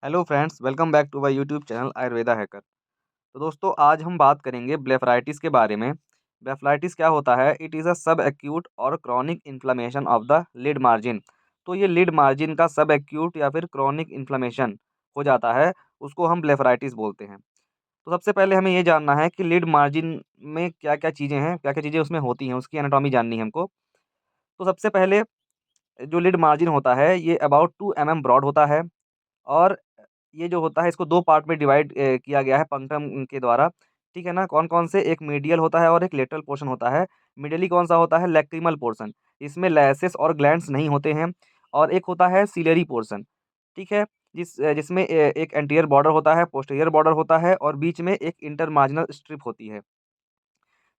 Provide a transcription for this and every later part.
Hello friends, welcome back to my YouTube channel Ayurveda hacker. तो दोस्तों आज हम बात करेंगे ब्लेफराइटिस के बारे में। ब्लेफराइटिस क्या होता है? It is a subacute और chronic inflammation of the lid margin. तो ये लिड मार्जिन का सब एक्यूट या फिर क्रॉनिक इन्फ्लेमेशन हो जाता है, उसको हम ब्लेफराइटिस बोलते हैं। तो सबसे पहले हमें ये जानना है कि लिड मार्जिन में क्या-क्या चीज़ें हैं, क्या-क्या चीज़ें उसमें होती हैं, उसकी एनाटॉमी जाननी है हमको। तो सबसे पहले जो लिड मार्जिन होता है, ये अबाउट 2 mm ब्रॉड होता है और ये जो होता है इसको 2 पार्ट में डिवाइड किया गया है पंक्टम के द्वारा, ठीक है ना? कौन-कौन से? एक मीडियल होता है और एक लेटरल पोर्शन होता है। मीडियली कौन-सा होता है? लैक्रिमल पोर्शन, इसमें लैसेस और ग्लैंड्स नहीं होते हैं और एक होता है सिलियरी पोर्शन, ठीक है? जिसमें एक एंटीरियर बॉर्डर होता है, पोस्टीरियर बॉर्डर होता है और बीच में एक इंटरमार्जिनल स्ट्रिप होती है।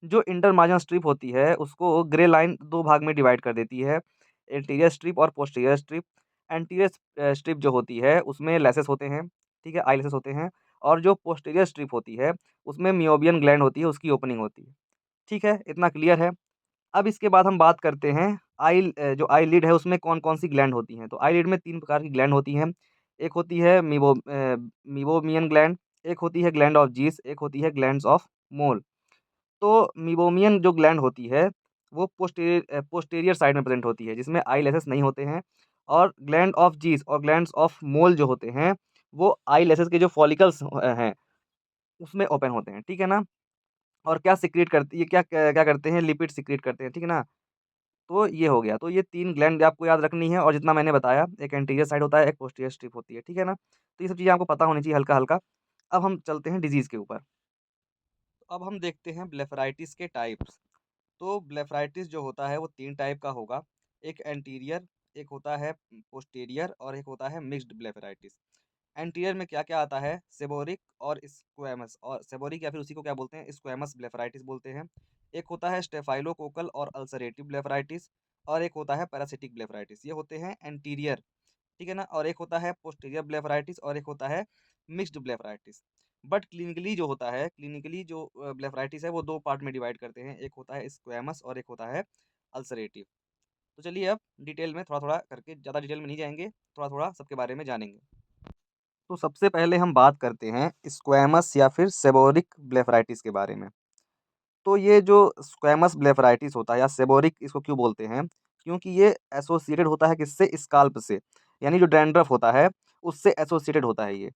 जो इंटरमार्जिनल स्ट्रिप होती है, उसको ग्रे लाइन 2 भाग में डिवाइड कर देती है, एंटीरियर स्ट्रिप और पोस्टीरियर स्ट्रिप। एंटीरियर स्ट्रिप जो होती है, उसमें लेसेस होते हैं, ठीक है? आई लेसेस होते हैं और जो पोस्टीरियर स्ट्रिप होती है, उसमें मियोबियन ग्लैंड होती है, उसकी ओपनिंग होती है, ठीक है? इतना क्लियर है। अब इसके बाद हम बात करते हैं जो आईलिड है, उसमें कौन-कौन सी ग्लैंड होती हैं। तो आईलिड में 3 प्रकार की ग्लैंड होती हैं। एक होती है मीबोमियन ग्लैंड, एक होती है ग्लैंड ऑफ ज़ीस, एक होती है ग्लैंड्स ऑफ मोल। तो मीबोमियन जो ग्लैंड होती है, वो पोस्टीरियर साइड में प्रेज़ेंट होती है, जिसमें आईलेसेस नहीं होते हैं और ग्लैंड ऑफ ज़ीस और ग्लैंड्स ऑफ मोल जो होते हैं, वो आईलेसेस के जो फॉलिकल्स हैं, उसमें ओपन होते हैं, ठीक है ना? और क्या सीक्रेट करती ये क्या करते हैं? लिपिड सीक्रेट करते हैं, ठीक है ना? तो ये हो गया, तो ये 3 ग्लैंड आपको याद रखनी है और जितना मैंने बताया, एक एंटीरियर साइड होता है, एक पोस्टीरियर स्ट्रिप होती है, ठीक है ना? तो ये सब चीज़ें आपको पता होनी चाहिए हल्का-हल्का। अब हम चलते हैं डिज़ीज़ के ऊपर। तो अब हम देखते हैं ब्लेफराइटिस के टाइप्स। तो ब्लेफराइटिस जो होता है वो 3 टाइप का होगा। एक एंटीरियर, एक होता है पोस्टीरियर और एक होता है मिक्स्ड ब्लेफराइटिस। एंटीरियर में क्या-क्या आता है? सेबोरिक और स्क्वैमस, और सेबोरिक या फिर उसी को क्या बोलते हैं? स्क्वैमस ब्लेफराइटिस बोलते हैं। एक होता है स्टेफाइलोकोकल और अल्सरेटिव ब्लेफराइटिस और एक होता है पैरासिटिक ब्लेफराइटिस। ये होते हैं एंटीरियर, ठीक है ना? और एक होता है पोस्टीरियर ब्लेफराइटिस और एक होता है मिक्स्ड ब्लेफराइटिस। बट क्लिनिकली जो ब्लेफराइटिस है वो 2 पार्ट में डिवाइड करते हैं। एक होता है स्क्वैमस और एक होता है अल्सरेटिव। तो चलिए अब डिटेल में थोड़ा-थोड़ा करके, ज़्यादा डिटेल में नहीं जाएँगे, थोड़ा-थोड़ा सबके बारे में जानेंगे। तो सबसे पहले हम बात करते हैं स्क्वैमस या फिर सेबोरिक ब्लेफराइटिस के बारे में। तो ये जो स्क्वैमस ब्लेफराइटिस होता है या सेबोरिक इसको क्यों बोलते हैं? क्योंकि ये एसोसिएटेड होता है किससे? स्काल्प से, यानी जो डैंड्रफ होता है, उससे एसोसिएटेड होता है ये,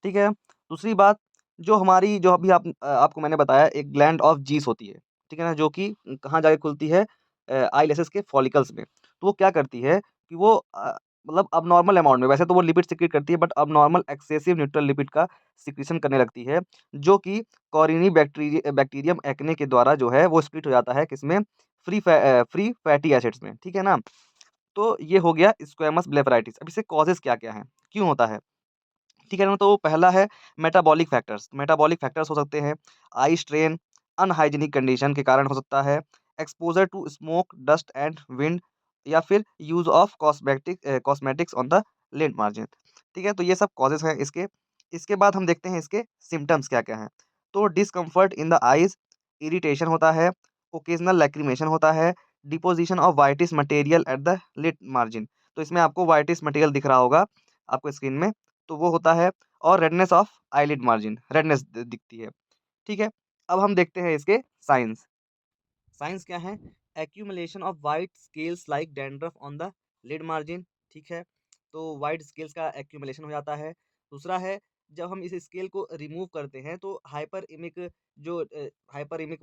ठीक है? दूसरी बात, जो हमारी जो अभी आपको मैंने बताया, एक ग्लैंड ऑफ ज़ीस होती है, ठीक है ना? जो कि कहाँ जाके खुलती है? आईलेसेस के फॉलिकल्स में। तो वो क्या करती है कि वो मतलब अबनॉर्मल अमाउंट में, वैसे तो वो लिपिड सीक्रेट करती है, but abnormal excessive neutral lipid का सीक्रेशन करने लगती है, जो कि कॉरिनी बैक्टीरियम एक्ने के द्वारा जो है वो स्प्लिट हो जाता है किसमें? फ्री फैटी एसिड्स में, ठीक है ना? तो ये हो गया स्क्वैमस ब्लेफराइटिस। अब इसके कॉजेज़ क्या-क्या हैं? क्यों होता है? ठीक है ना? तो पहला है मेटाबॉलिक फैक्टर्स। मेटाबॉलिक फैक्टर्स हो सकते हैं, आई स्ट्रेन, अनहाइजीनिक कंडीशन के कारण हो सकता है, exposure to smoke, dust and wind या फिर use of cosmetics on the lid margin. ठीक है? तो ये सब कॉजेज़ हैं इसके। इसके बाद हम देखते हैं इसके सिम्पटम्स क्या-क्या हैं। तो discomfort in the eyes, irritation होता है, ओकेज़नल लैक्रिमेशन होता है, deposition of whitish material at the lid margin. तो इसमें आपको व्हाइटिश मटेरियल दिख रहा होगा आपको स्क्रीन में। तो वो होता है, और redness of eyelid margin, redness दिखती है, ठीक है? अब हम देखते हैं इसके साइन्स। साइन्स क्या हैं? Accumulation of white scales like dandruff on the lid margin, ठीक है? तो व्हाइट स्केल्स का एक्यूमुलेशन हो जाता है। दूसरा है, जब हम इस स्केल को रिमूव करते हैं तो हाइपरइमिक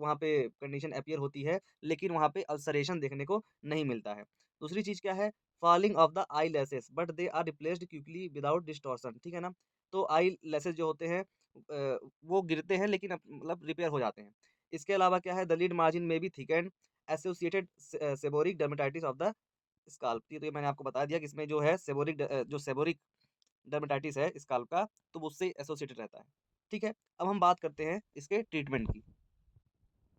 वहाँ पे कंडीशन अपीयर होती है, लेकिन वहाँ पे अल्सरेशन देखने को नहीं मिलता है। दूसरी चीज़ क्या है? Falling of the eyelashes but they are replaced quickly without distortion, ठीक है ना? तो आई लैशेस जो होते हैं वो गिरते हैं, लेकिन मतलब रिपेयर हो जाते हैं। इसके अलावा क्या है? द लिड मार्जिन में be thickened associated seborrhoeic dermatitis of the scalp. तो ये मैंने आपको बता दिया कि इसमें जो है जो सेबोरिक डर्मेटाइटिस है स्काल्प का, तो वो उससे एसोसिएटेड रहता है। ठीक है? अब हम बात करते हैं इसके ट्रीटमेंट की।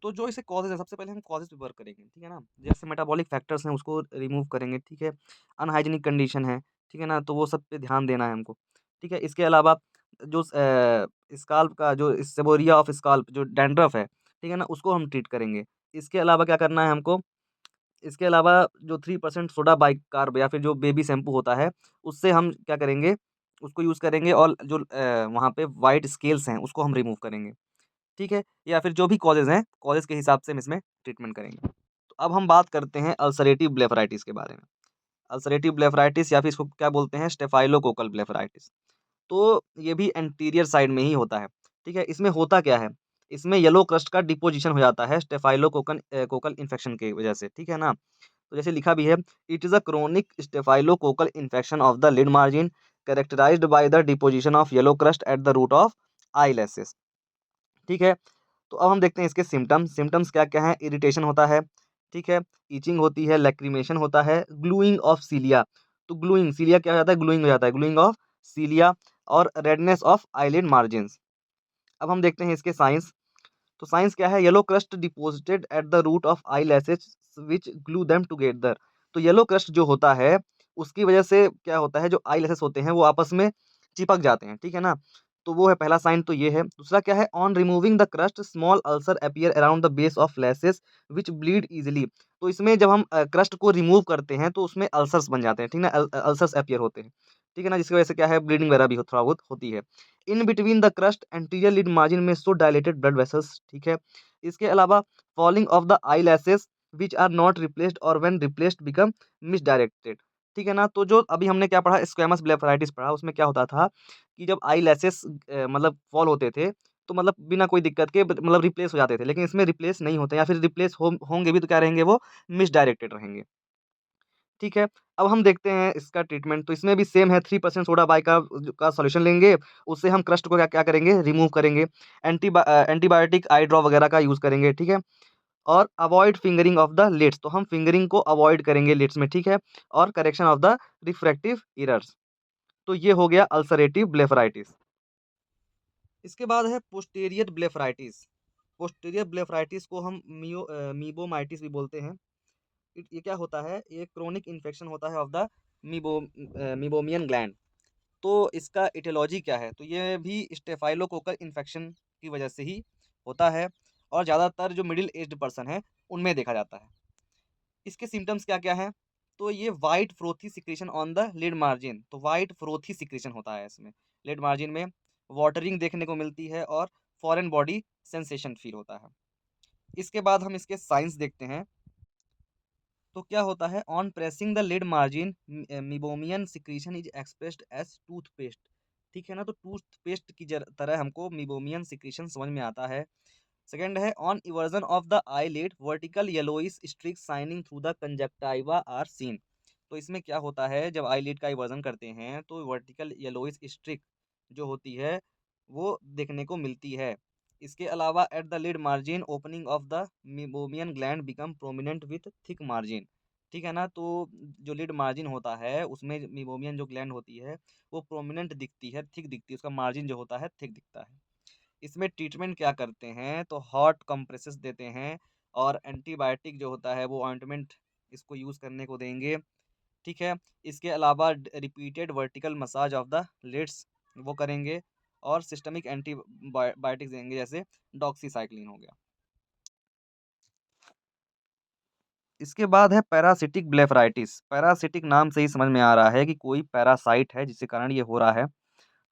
तो जो इसके कॉजेज़ हैं, सबसे पहले हम कॉजेज़ पे वर्क करेंगे, ठीक है ना? जैसे मेटाबॉलिक फैक्टर्स हैं, उसको रिमूव करेंगे, ठीक है? अनहाइजीनिक कंडीशन है, ठीक है ना? तो वो सब पे ध्यान देना है हमको, ठीक है? इसके अलावा जो स्काल्प का जो सेबोरिया ऑफ स्काल्प जो डैंड्रफ है, ठीक है ना? उसको हम ट्रीट करेंगे। इसके अलावा क्या करना है हमको? इसके अलावा जो 3% सोडा बाइकार्ब या फिर जो बेबी शैम्पू होता है, उससे हम क्या करेंगे? उसको यूज़ करेंगे और जो वहाँ पे वाइट स्केल्स हैं उसको हम रिमूव करेंगे, ठीक है? या फिर जो भी कॉजेज़ हैं, कॉजेज़ के हिसाब से हम इसमें ट्रीटमेंट करेंगे। तो अब हम बात करते हैं अल्सरेटिव ब्लेफराइटिस के बारे में। अल्सरेटिव ब्लेफराइटिस या फिर इसको क्या बोलते हैं स्टेफ़ाइलोकोकल ब्लेफराइटिस। तो ये भी एंटीरियर साइड में ही होता है, ठीक है? इसमें होता क्या है? इसमें येलो क्रस्ट का डिपोज़िशन हो जाता है कोकल इन्फेक्शन की वजह से, ठीक है ना? तो जैसे लिखा भी है, it is a chronic staphylococcal infection of the lid margin characterized by the deposition of yellow crust at the root of eyelashes, ठीक है? तो अब हम देखते हैं इसके सिम्पटम्स। सिम्पटम्स क्या-क्या हैं? इरिटेशन होता है, ठीक है? इचिंग होती है, लैक्रिमेशन होता है, ग्लूइंग ऑफ सिलिया। तो ग्लूइंग सिलिया क्या हो जाता है? ग्लूइंग हो जाता है, ग्लूइंग ऑफ सिलिया और रेडनेस ऑफ आईलिड मार्जिन्स। अब हम देखते हैं इसके साइन्स। तो साइंस क्या है? Yellow crust deposited at the root of eyelashes which glue them together. तो येलो क्रस्ट जो होता है, उसकी वजह से क्या होता है, जो आईलैशेस होते हैं वो आपस में चिपक जाते हैं, ठीक है ना? तो वो है पहला साइन, तो ये है। दूसरा क्या है? On removing the crust small ulcer appear around the base of lashes which bleed easily. तो इसमें जब हम क्रस्ट को रिमूव करते हैं तो उसमें अल्सर्स बन जाते हैं, ठीक है ना? अल्सर्स अपीयर होते हैं, ठीक है ना? जिसकी वजह से क्या है, ब्लीडिंग वगैरह भी थोड़ा बहुत होती है। In between the crust anterior lid margin में सो डायलेटेड ब्लड वेसल्स, ठीक है। इसके अलावा falling of the eyelashes which are not replaced और व्हेन रिप्लेस्ड बिकम मिसडायरेक्टेड, ठीक है ना। तो जो अभी हमने क्या पढ़ा, स्क्वैमस ब्लेफराइटिस पढ़ा, उसमें क्या होता था कि जब आई लैसेस मतलब फॉल होते थे तो मतलब बिना कोई दिक्कत के मतलब रिप्लेस हो जाते थे, लेकिन इसमें रिप्लेस नहीं होते या फिर रिप्लेस होंगे भी तो क्या रहेंगे, वो मिसडायरेक्टेड रहेंगे, ठीक है। अब हम देखते हैं इसका ट्रीटमेंट, तो इसमें भी सेम है, 3% सोडा का सॉल्यूशन लेंगे, उससे हम क्रस्ट को क्या क्या करेंगे, रिमूव करेंगे। एंटीबायोटिक आई ड्रॉप वगैरह का यूज़ करेंगे, ठीक है। और avoid fingering of the lids, तो हम फिंगरिंग को अवॉइड करेंगे लिड्स में, ठीक है। और correction of the refractive errors. तो ये हो गया अल्सरेटिव ब्लेफराइटिस। इसके बाद है पोस्टीरियर ब्लेफराइटिस। पोस्टीरियर ब्लेफराइटिस को हम मीबोमाइटिस भी बोलते हैं। ये क्या होता है, ये क्रोनिक इन्फेक्शन होता है ऑफ द मीबोमियन ग्लैंड। तो इसका इटियोलॉजी क्या है, तो ये भी स्टेफाइलोकोकल इन्फेक्शन की वजह से ही होता है और ज़्यादातर जो मिडिल एज्ड पर्सन है उनमें देखा जाता है। इसके सिम्टम्स क्या क्या हैं, तो ये white frothy secretion on the lid margin, तो वाइट फ्रोथी सिक्रेशन होता है इसमें, लिड मार्जिन में वाटरिंग देखने को मिलती है और फॉरेन बॉडी सेंसेशन फील होता है। इसके बाद हम इसके साइंस देखते हैं। तो क्या होता है, on pressing the lid margin meibomian secretion is expressed as toothpaste, ठीक है ना। तो टूथपेस्ट की तरह हमको मीबोमियन सिक्रीशन समझ में आता है। सेकंड है, on eversion of the eyelid vertical yellowish streaks shining through the conjunctiva are seen. तो इसमें क्या होता है, जब आईलिड का इवर्जन करते हैं तो वर्टिकल येलोइश स्ट्रिक जो होती है वो देखने को मिलती है। इसके अलावा at the lid margin opening of the meibomian gland become prominent with thick margin, ठीक है ना। तो जो लिड मार्जिन होता है उसमें मीबोमियन जो ग्लैंड होती है वो प्रोमिनेंट दिखती है, थिक दिखती है, उसका मार्जिन जो होता है थिक दिखता है। इसमें ट्रीटमेंट क्या करते हैं, तो हॉट कंप्रेसेस देते हैं और एंटीबायोटिक जो होता है वो ऑइंटमेंट इसको यूज़ करने को देंगे, ठीक है। इसके अलावा repeated vertical massage of the lids वो करेंगे और सिस्टमिक एंटीबायोटिक्स देंगे, जैसे डॉक्सीसाइक्लिन हो गया। इसके बाद है पैरासिटिक ब्लेफराइटिस। पैरासिटिक नाम से ही समझ में आ रहा है कि कोई पैरासाइट है जिसके कारण ये हो रहा है।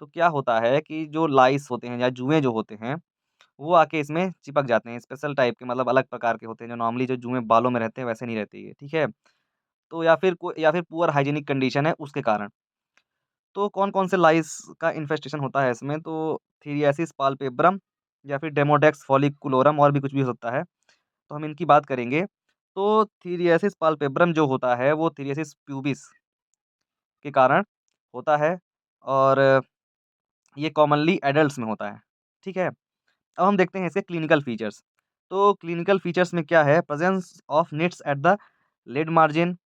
तो क्या होता है कि जो लाइस होते हैं या जुएँ जो होते हैं वो आके इसमें चिपक जाते हैं। स्पेशल टाइप के मतलब अलग प्रकार के होते हैं, जो नॉर्मली जो जुएँ बालों में रहते हैं वैसे नहीं रहती है, ठीक है? तो या फिर पुअर हाइजीनिक कंडीशन है उसके कारण। तो कौन-कौन से लाइस का इन्फेस्टेशन होता है इसमें, तो थीरियासिस पाल्पेब्रम या फिर डेमोडेक्स फॉलिकुलोरम और भी कुछ भी हो सकता है। तो हम इनकी बात करेंगे। तो थीरियासिस पाल्पेब्रम जो होता है वो थीरियासिस प्यूबिस के कारण होता है और ये कॉमनली एडल्ट्स में होता है, ठीक है? अब हम देखते हैं इसके क्लिनिकल फीचर्स। तो क्लिनिकल फीचर्स में क्या है, presence of nits at the lid margin.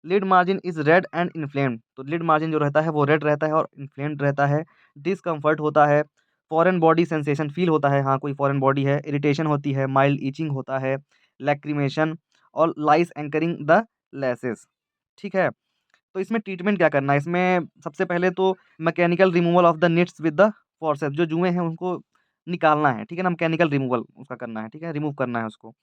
Lid margin is red and inflamed, तो लिड मार्जिन जो रहता है वो रेड रहता है और इन्फ्लेम्ड रहता है। डिस्कम्फर्ट होता है, फॉरेन बॉडी सेंसेशन फील होता है, हाँ कोई फॉरेन बॉडी है, इरिटेशन होती है, माइल्ड ईचिंग होता है, लैक्रिमेशन और लाइस एंकरिंग द लेसेस, ठीक है। तो इसमें ट्रीटमेंट क्या करना है, इसमें सबसे पहले तो mechanical removal of the nits with the forceps, जो जुएँ हैं उनको निकालना है, ठीक है ना, मैकेनिकल रिमूवल उसका करना है, ठीक है, रिमूव करना है उसको।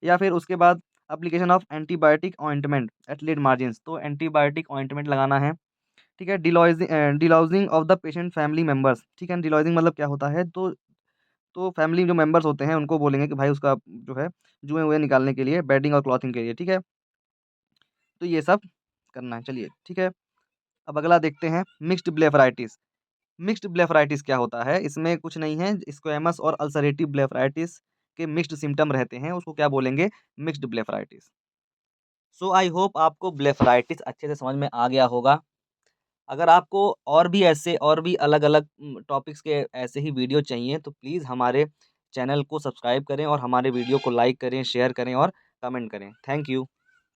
या फिर उसके बाद application of antibiotic ointment at lid margins, तो एंटीबायोटिक ऑइंटमेंट लगाना है, ठीक है। Delousing of the patient family members, ठीक है। डिलॉजिंग मतलब क्या होता है, तो फैमिली जो मेंबर्स होते हैं उनको बोलेंगे कि भाई उसका जो है जुएँ वुएँ निकालने के लिए, बेडिंग और क्लॉथिंग के लिए, ठीक है। तो ये सब करना है, चलिए ठीक है। अब अगला देखते हैं मिक्स्ड ब्लेफराइटिस। मिक्स्ड ब्लेफराइटिस क्या होता है? इसमें कुछ नहीं है, स्क्वेमस और अल्सरेटिव ब्लेफराइटिस के मिक्स्ड सिम्पटम रहते हैं, उसको क्या बोलेंगे? Mixed blepharitis. So I hope आपको ब्लेफराइटिस अच्छे से समझ में आ गया होगा। अगर आपको और भी ऐसे और भी अलग-अलग टॉपिक्स के ऐसे ही वीडियो चाहिए तो प्लीज़ हमारे चैनल को सब्सक्राइब करें और हमारे वीडियो को लाइक करें, शेयर करें और कमेंट करें। Thank you.